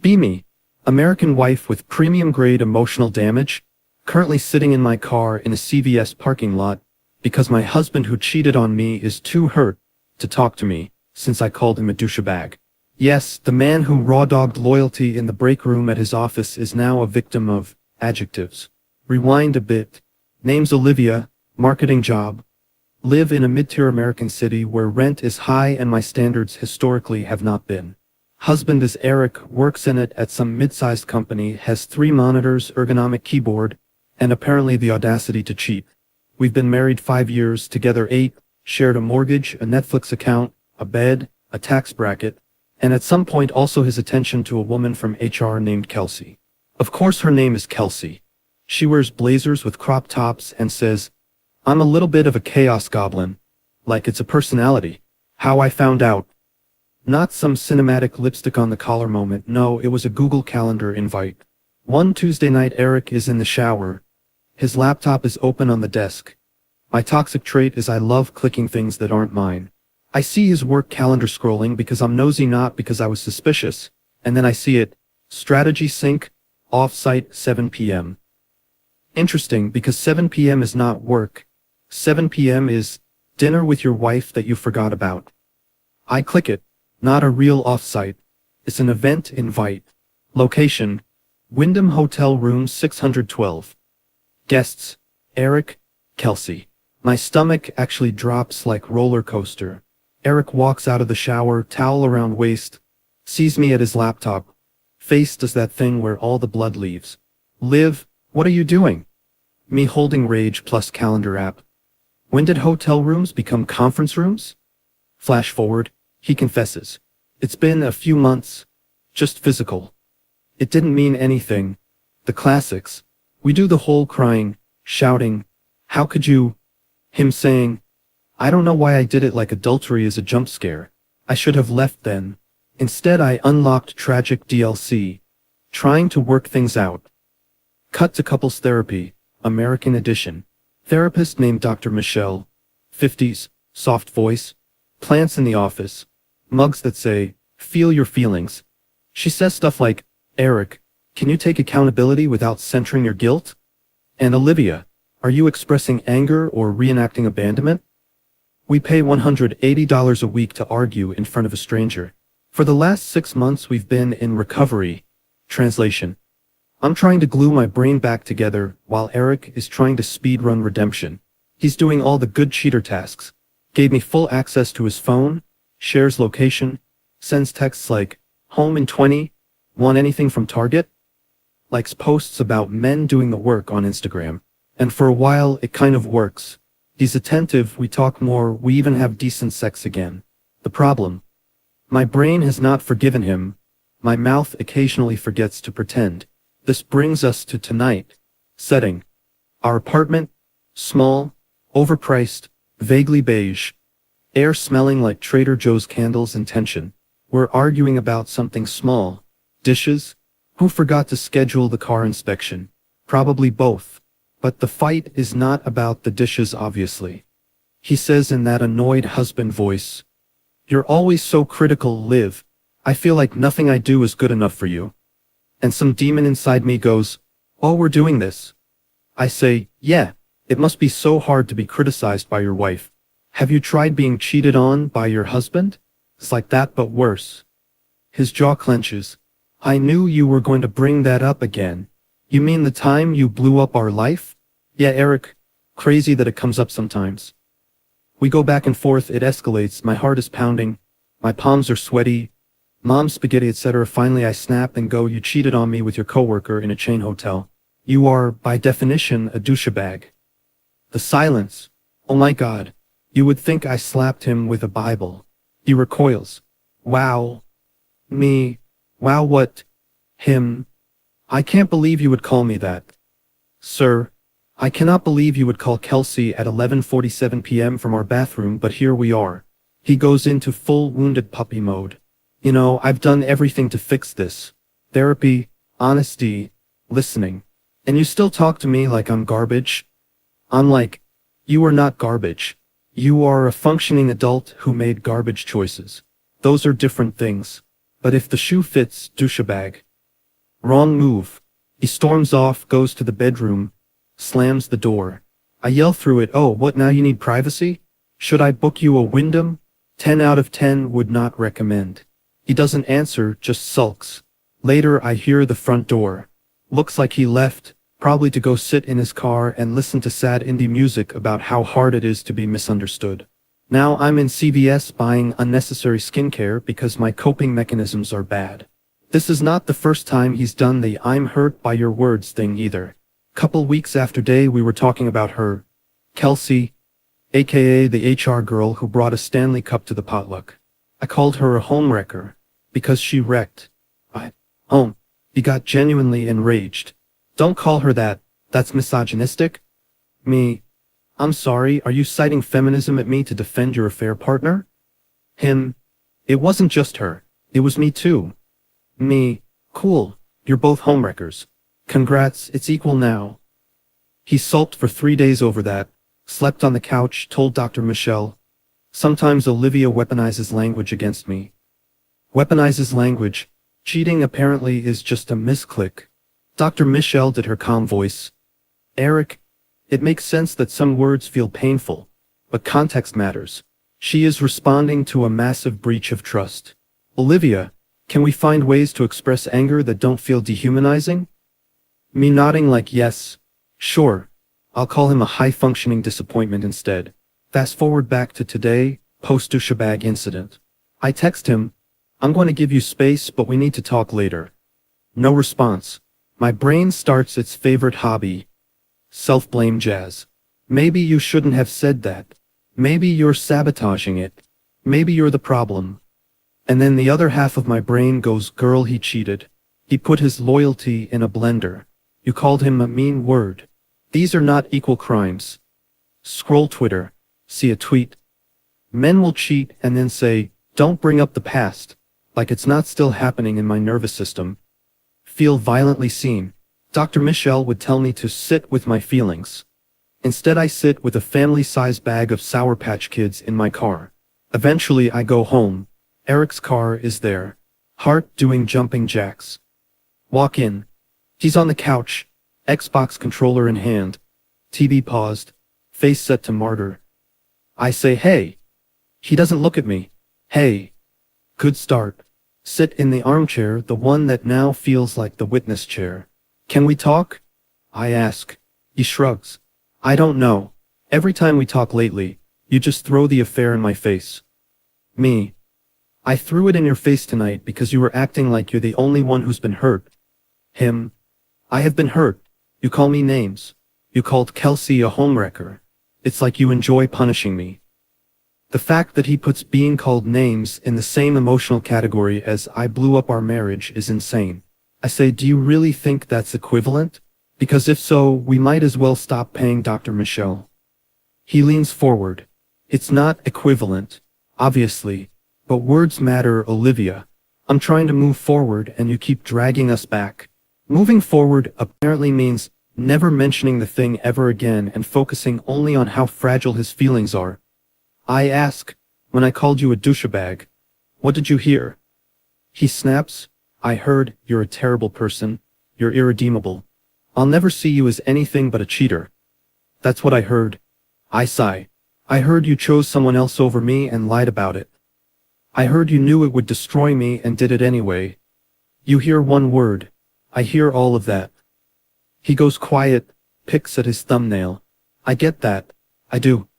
Be me. American wife with premium-grade emotional damage, currently sitting in my car in a CVS parking lot, because my husband who cheated on me is too hurt to talk to me, since I called him a douchebag. Yes, the man who raw-dogged loyalty in the break room at his office is now a victim of adjectives. Rewind a bit. Name's Olivia, marketing job. Live in a mid-tier American city where rent is high and my standards historically have not been. Husband is Eric, works in it at some mid-sized company, has 3 monitors, ergonomic keyboard, and apparently the audacity to cheat. We've been married 5 years, together 8, shared a mortgage, a Netflix account, a bed, a tax bracket, and at some point also his attention to a woman from HR named Kelsey. Of course her name is Kelsey. She wears blazers with crop tops and says, "I'm a little bit of a chaos goblin." Like it's a personality. How I found out. Not some cinematic lipstick on the collar moment, no, it was a Google Calendar invite. One Tuesday night Eric is in the shower. His laptop is open on the desk. My toxic trait is I love clicking things that aren't mine. I see his work calendar scrolling because I'm nosy, not because I was suspicious, and then I see it. Strategy sync, off-site 7 p.m. Interesting, because 7 p.m. is not work. 7 p.m. is dinner with your wife that you forgot about. I click it. Not a real off-site. It's an event invite. Location: Wyndham Hotel Room 612. Guests: Eric, Kelsey. My stomach actually drops like roller coaster. Eric walks out of the shower, towel around waist, sees me at his laptop. Face does that thing where all the blood leaves. Liv, what are you doing? Me holding rage plus calendar app. When did hotel rooms become conference rooms? Flash forward. He confesses. It's been a few months. Just physical. It didn't mean anything. The classics. We do the whole crying, shouting, "How could you?" Him saying, "I don't know why I did it," like adultery is a jump scare. I should have left then. Instead I unlocked tragic DLC. Trying to work things out. Cut to couples therapy, American edition. Therapist named Dr. Michelle. 50s, soft voice. Plants in the office. Mugs that say, "Feel your feelings." She says stuff like, "Eric, can you take accountability without centering your guilt?" And Olivia, "Are you expressing anger or reenacting abandonment?" We pay $180 a week to argue in front of a stranger. For the last 6 months we've been in recovery. Translation: I'm trying to glue my brain back together while Eric is trying to speedrun redemption. He's doing all the good cheater tasks. Gave me full access to his phone, shares location, sends texts like, "Home in 20, want anything from Target?" Likes posts about men doing the work on Instagram. And for a while it kind of works. He's attentive, we talk more, we even have decent sex again. The problem: my brain has not forgiven him. My mouth occasionally forgets to pretend. This brings us to tonight. Setting: our apartment, small, overpriced, vaguely beige. Air smelling like Trader Joe's candles and tension. We're arguing about something small. Dishes? Who forgot to schedule the car inspection? Probably both. But the fight is not about the dishes, obviously. He says in that annoyed husband voice, "You're always so critical, Liv. I feel like nothing I do is good enough for you." And some demon inside me goes, "Oh, we're doing this." I say, "Yeah, it must be so hard to be criticized by your wife. Have you tried being cheated on by your husband? It's like that but worse." His jaw clenches. "I knew you were going to bring that up again. You mean the time you blew up our life?" "Yeah, Eric. Crazy that it comes up sometimes." We go back and forth, it escalates, my heart is pounding, my palms are sweaty, mom spaghetti etc. Finally I snap and go, "You cheated on me with your coworker in a chain hotel. You are, by definition, a douchebag." The silence. Oh my God. You would think I slapped him with a Bible. He recoils. "Wow. Me. Wow, what? Him. I can't believe you would call me that." "Sir, I cannot believe you would call Kelsey at 11:47 p.m. from our bathroom, but here we are." He goes into full wounded puppy mode. "You know, I've done everything to fix this. Therapy, honesty, listening. And you still talk to me like I'm garbage?" I'm like, "You are not garbage. You are a functioning adult who made garbage choices. Those are different things. But if the shoe fits, douchebag. Wrong move. He storms off, goes to the bedroom, slams the door. I yell through it, "Oh, what now, you need privacy? Should I book you a Wyndham?" 10 out of 10 would not recommend. He doesn't answer, just sulks. Later I hear the front door. Looks like he left, probably to go sit in his car and listen to sad indie music about how hard it is to be misunderstood. Now I'm in CVS buying unnecessary skincare because my coping mechanisms are bad. This is not the first time he's done the "I'm hurt by your words" thing either. Couple weeks after day we were talking about her, Kelsey, aka the HR girl who brought a Stanley Cup to the potluck. I called her a homewrecker because she wrecked. He got genuinely enraged. "Don't call her that, that's misogynistic." Me. "I'm sorry, are you citing feminism at me to defend your affair partner?" Him. "It wasn't just her, it was me too." Me. "Cool, you're both homewreckers. Congrats, it's equal now." He sulked for 3 days over that, slept on the couch, told Dr. Michelle. Sometimes Olivia weaponizes language against me. Weaponizes language. Cheating apparently is just a misclick. Dr. Michelle did her calm voice. "Eric, it makes sense that some words feel painful, but context matters. She is responding to a massive breach of trust. Olivia, can we find ways to express anger that don't feel dehumanizing?" Me nodding like yes. Sure. I'll call him a high-functioning disappointment instead. Fast forward back to today, post-douchebag incident. I text him, "I'm going to give you space, but we need to talk later." No response. My brain starts its favorite hobby. Self-blame jazz. Maybe you shouldn't have said that. Maybe you're sabotaging it. Maybe you're the problem. And then the other half of my brain goes, "Girl, he cheated. He put his loyalty in a blender. You called him a mean word. These are not equal crimes." Scroll Twitter. See a tweet. Men will cheat and then say, "Don't bring up the past," like it's not still happening in my nervous system. Feel violently seen. Dr. Michelle would tell me to sit with my feelings. Instead I sit with a family-size bag of Sour Patch Kids in my car. Eventually I go home. Eric's car is there. Heart doing jumping jacks. Walk in. He's on the couch, Xbox controller in hand. TV paused, face set to martyr. I say, "Hey." He doesn't look at me. Hey. Good start. Sit in the armchair, the one that now feels like the witness chair. "Can we talk?" I ask. He shrugs. "I don't know. Every time we talk lately, you just throw the affair in my face." Me. "I threw it in your face tonight because you were acting like you're the only one who's been hurt." Him. "I have been hurt. You call me names. You called Kelsey a homewrecker. It's like you enjoy punishing me." The fact that he puts being called names in the same emotional category as "I blew up our marriage" is insane. I say, "Do you really think that's equivalent? Because if so, we might as well stop paying Dr. Michelle." He leans forward. "It's not equivalent, obviously, but words matter, Olivia. I'm trying to move forward and you keep dragging us back." Moving forward apparently means never mentioning the thing ever again and focusing only on how fragile his feelings are. I ask, "When I called you a douchebag, what did you hear?" He snaps, "I heard, you're a terrible person. You're irredeemable. I'll never see you as anything but a cheater." That's what I heard. I sigh. I heard you chose someone else over me and lied about it. I heard you knew it would destroy me and did it anyway. You hear one word. I hear all of that. He goes quiet, picks at his thumbnail. I get that. I do.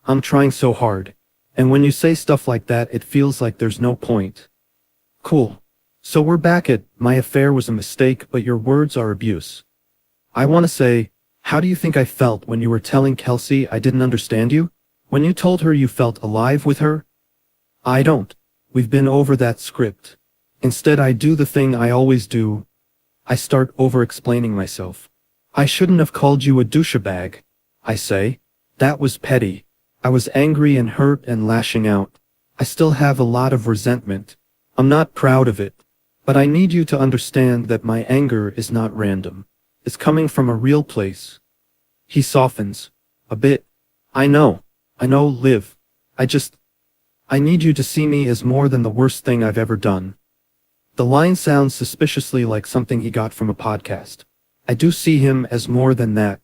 I'm trying so hard. And when you say stuff like that, it feels like there's no point. Cool. So we're back at, "My affair was a mistake, but your words are abuse." I want to say, how do you think I felt when you were telling Kelsey I didn't understand you? When you told her you felt alive with her? I don't. We've been over that script. Instead I do the thing I always do. I start over-explaining myself. "I shouldn't have called you a douchebag," I say. "That was petty. I was angry and hurt and lashing out. I still have a lot of resentment. I'm not proud of it. But I need you to understand that my anger is not random. It's coming from a real place." He softens. A bit. I know, Liv. I need you to see me as more than the worst thing I've ever done." The line sounds suspiciously like something he got from a podcast. I do see him as more than that.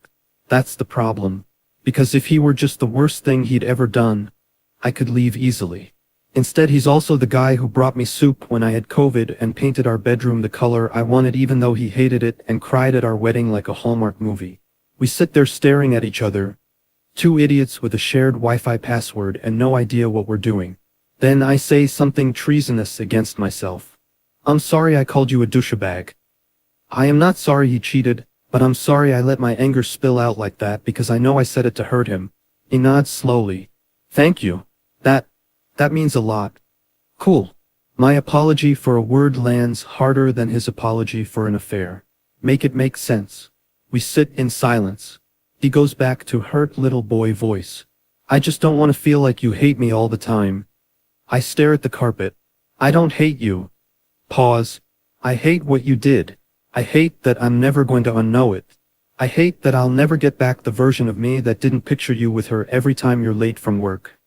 That's the problem. Because if he were just the worst thing he'd ever done, I could leave easily. Instead, he's also the guy who brought me soup when I had COVID and painted our bedroom the color I wanted even though he hated it and cried at our wedding like a Hallmark movie. We sit there staring at each other, two idiots with a shared Wi-Fi password and no idea what we're doing. Then I say something treasonous against myself. I'm sorry I called you a douchebag. I am not sorry he cheated, but I'm sorry I let my anger spill out like that because I know I said it to hurt him. He nods slowly. Thank you. That means a lot. Cool. My apology for a word lands harder than his apology for an affair. Make it make sense. We sit in silence. He goes back to hurt little boy voice. I just don't want to feel like you hate me all the time. I stare at the carpet. I don't hate you. Pause. I hate what you did. I hate that I'm never going to unknow it. I hate that I'll never get back the version of me that didn't picture you with her every time you're late from work.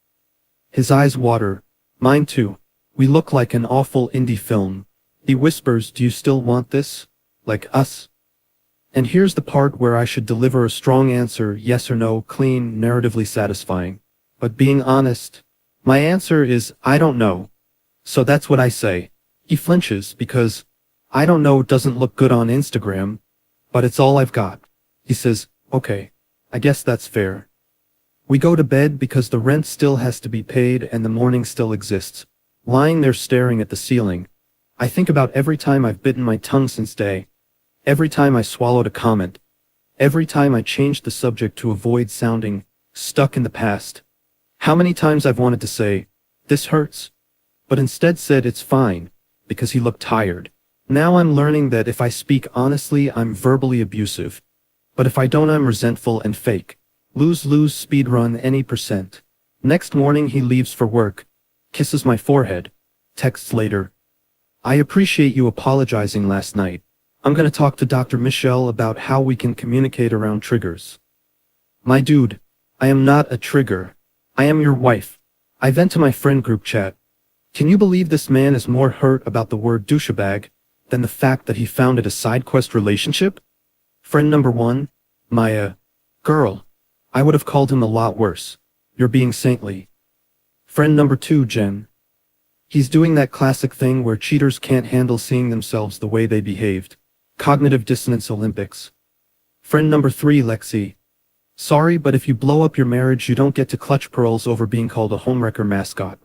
His eyes water. Mine too. We look like an awful indie film. He whispers, do you still want this? Like us? And here's the part where I should deliver a strong answer, yes or no, clean, narratively satisfying. But being honest, my answer is, I don't know. So that's what I say. He flinches because, I don't know doesn't look good on Instagram, but it's all I've got. He says, okay, I guess that's fair. We go to bed because the rent still has to be paid and the morning still exists. Lying there staring at the ceiling, I think about every time I've bitten my tongue since day, every time I swallowed a comment, every time I changed the subject to avoid sounding stuck in the past. How many times I've wanted to say, this hurts, but instead said it's fine, because he looked tired. Now I'm learning that if I speak honestly, I'm verbally abusive. But if I don't, I'm resentful and fake. Lose-lose speedrun any percent. Next morning he leaves for work, kisses my forehead, texts later. I appreciate you apologizing last night. I'm gonna talk to Dr. Michelle about how we can communicate around triggers. My dude, I am not a trigger. I am your wife. I vent to my friend group chat. Can you believe this man is more hurt about the word douchebag than the fact that he founded a side quest relationship? Friend number one, my, girl. I would have called him a lot worse. You're being saintly. Friend number two, Jen. He's doing that classic thing where cheaters can't handle seeing themselves the way they behaved. Cognitive dissonance Olympics. Friend number three, Lexi. Sorry, but if you blow up your marriage, you don't get to clutch pearls over being called a homewrecker mascot.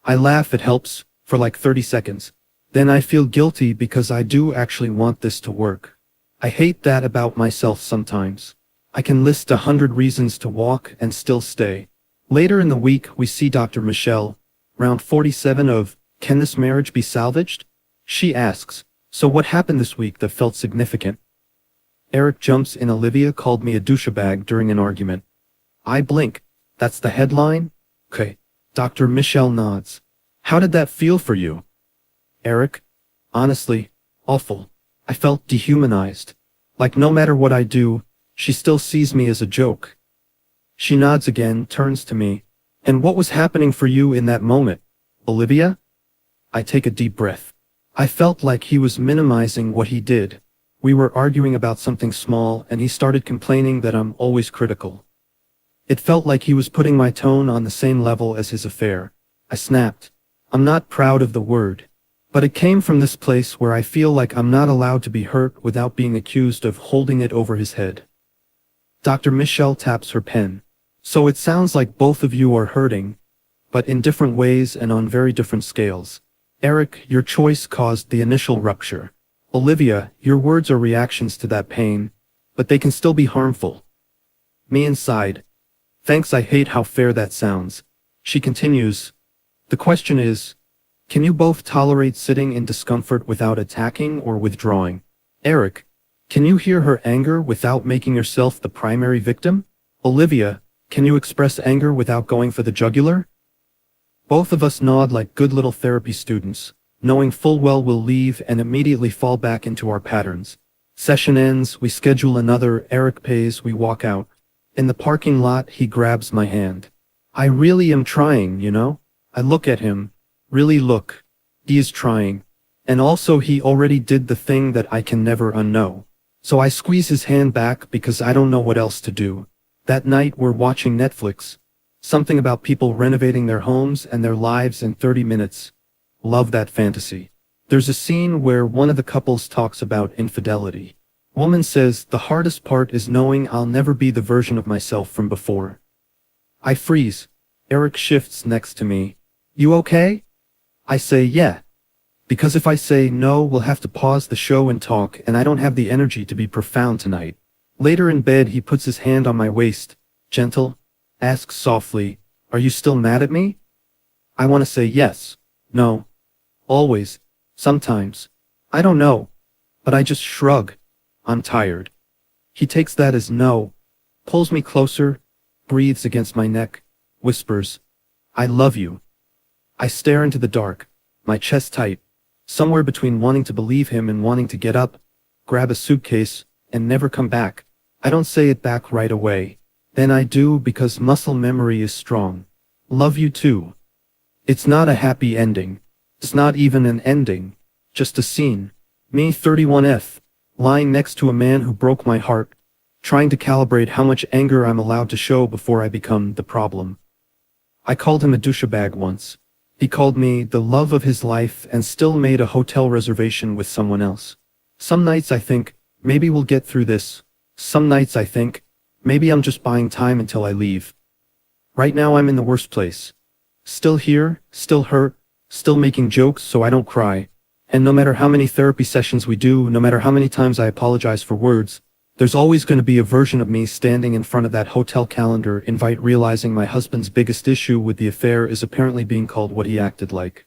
I laugh, it helps, for like 30 seconds. Then I feel guilty because I do actually want this to work. I hate that about myself sometimes. I can list 100 reasons to walk and still stay. Later in the week, we see Dr. Michelle. Round 47 of, can this marriage be salvaged? She asks, so what happened this week that felt significant? Eric jumps in. Olivia called me a douchebag during an argument. I blink. That's the headline? Okay. Dr. Michelle nods. How did that feel for you? Eric? Honestly, awful. I felt dehumanized. Like no matter what I do, she still sees me as a joke. She nods again, turns to me. And what was happening for you in that moment, Olivia? I take a deep breath. I felt like he was minimizing what he did. We were arguing about something small and he started complaining that I'm always critical. It felt like he was putting my tone on the same level as his affair. I snapped. I'm not proud of the word. But it came from this place where I feel like I'm not allowed to be hurt without being accused of holding it over his head. Dr. Michelle taps her pen. So it sounds like both of you are hurting, but in different ways and on very different scales. Eric, your choice caused the initial rupture. Olivia, your words are reactions to that pain, but they can still be harmful. Me inside. Thanks, I hate how fair that sounds. She continues. The question is, can you both tolerate sitting in discomfort without attacking or withdrawing? Eric, can you hear her anger without making yourself the primary victim? Olivia, can you express anger without going for the jugular? Both of us nod like good little therapy students, knowing full well we'll leave and immediately fall back into our patterns. Session ends, we schedule another, Eric pays, we walk out. In the parking lot, he grabs my hand. I really am trying, you know? I look at him. Really look. He is trying. And also he already did the thing that I can never unknow. So I squeeze his hand back because I don't know what else to do. That night we're watching Netflix. Something about people renovating their homes and their lives in 30 minutes. Love that fantasy. There's a scene where one of the couples talks about infidelity. Woman says, the hardest part is knowing I'll never be the version of myself from before. I freeze. Eric shifts next to me. You okay? I say yeah. Because if I say no, we'll have to pause the show and talk, and I don't have the energy to be profound tonight. Later in bed, he puts his hand on my waist, gentle, asks softly, are you still mad at me? I want to say yes, no, always, sometimes. I don't know, but I just shrug. I'm tired. He takes that as no, pulls me closer, breathes against my neck, whispers, I love you. I stare into the dark, my chest tight, somewhere between wanting to believe him and wanting to get up, grab a suitcase, and never come back. I don't say it back right away. Then I do because muscle memory is strong. Love you too. It's not a happy ending. It's not even an ending. Just a scene. Me 31F, lying next to a man who broke my heart, trying to calibrate how much anger I'm allowed to show before I become the problem. I called him a douchebag once. He called me the love of his life and still made a hotel reservation with someone else. Some nights I think, maybe we'll get through this. Some nights I think, maybe I'm just buying time until I leave. Right now I'm in the worst place. Still here, still hurt, still making jokes so I don't cry. And no matter how many therapy sessions we do, no matter how many times I apologize for words, there's always going to be a version of me standing in front of that hotel calendar invite realizing my husband's biggest issue with the affair is apparently being called what he acted like.